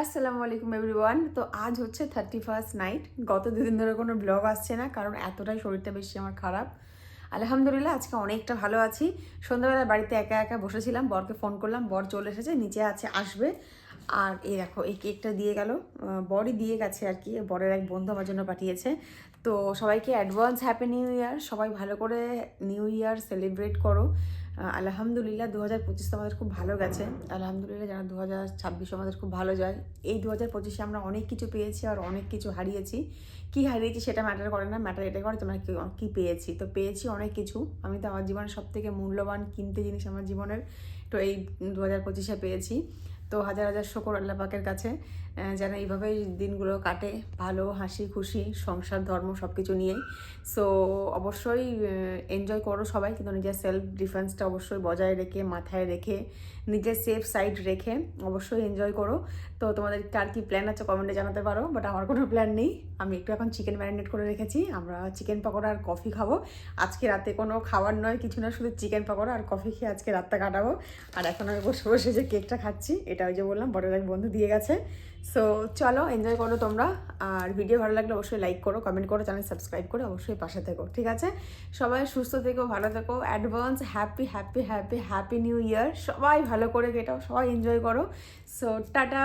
আসসালামু আলাইকুম এভরিওয়ান। তো আজ হচ্ছে 31st নাইট। গত দুদিন ধরে কোনো ব্লগ আসছে না, কারণ এতটাই শরীরটা বেশি আমার খারাপ। আলহামদুলিল্লাহ আজকে অনেকটা ভালো আছি। সন্ধ্যাবেলা বাড়িতে একা একা বসেছিলাম, বরকে ফোন করলাম, বর চলে এসেছে, নিচে আছে, আসবে। আর এই দেখো এই কেকটা দিয়ে গেল, বরই দিয়ে গেছে আর কি, বরের এক বন্ধু আমার জন্য পাঠিয়েছে। তো সবাইকে অ্যাডভান্স হ্যাপি নিউ ইয়ার। সবাই ভালো করে নিউ ইয়ার সেলিব্রেট করো। আলহামদুলিল্লাহ 2025 তো আমাদের খুব ভালো গেছে। আলহামদুলিল্লাহ যেন 2026 আমাদের খুব ভালো যায়। এই 2025-এ আমরা অনেক কিছু পেয়েছি আর অনেক কিছু হারিয়েছি। কি হারিয়েছি সেটা ম্যাটার করে না, ম্যাটার এটা করে তোমরা কি পেয়েছি। তো পেয়েছি অনেক কিছু। আমি তো আমার জীবনের সব থেকে মূল্যবান কিনতে জিনিস আমার জীবনের তো এই 2025-এ পেয়েছি। তো হাজার হাজার শুকর আল্লাহ পাকের কাছে, যেন এইভাবেই দিনগুলো কাটে, ভালো হাসি খুশি সংসার ধর্ম সব কিছু নিয়েই। সো অবশ্যই এনজয় করো সবাই, কিন্তু নিজের সেলফ ডিফেন্সটা অবশ্যই বজায় রেখে, মাথায় রেখে, নিজের সেফ সাইড রেখে অবশ্যই এনজয় করো। তো তোমাদের কার কি প্ল্যান আছে কমেন্টে জানাতে পারো, বাট আমার কোনো প্ল্যান নেই। আমি একটু এখন চিকেন ম্যারিনেট করে রেখেছি, আমরা চিকেন পকোড়া আর কফি খাবো। আজকে রাতে কোনো খাবার নয়, কিছু না, শুধু চিকেন পকোড়া আর কফি খেয়ে আজকে রাতটা কাটাবো। আর এখন আমি বসে বসে যে কেকটা খাচ্ছি, এটা ওই যে বললাম বড় এক বন্ধু দিয়ে গেছে। সো চলো এনজয় করো তোমরা। আর ভিডিও ভালো লাগলে অবশ্যই লাইক করো, কমেন্ট করো, চ্যানেল সাবস্ক্রাইব করে অবশ্যই পাশে থেকো, ঠিক আছে? সবাই সুস্থ থেকো, ভালো থেকো। Advance happy happy happy happy new year. সবাই ভালো করে কেটাও, সবাই এনজয় করো। So tata.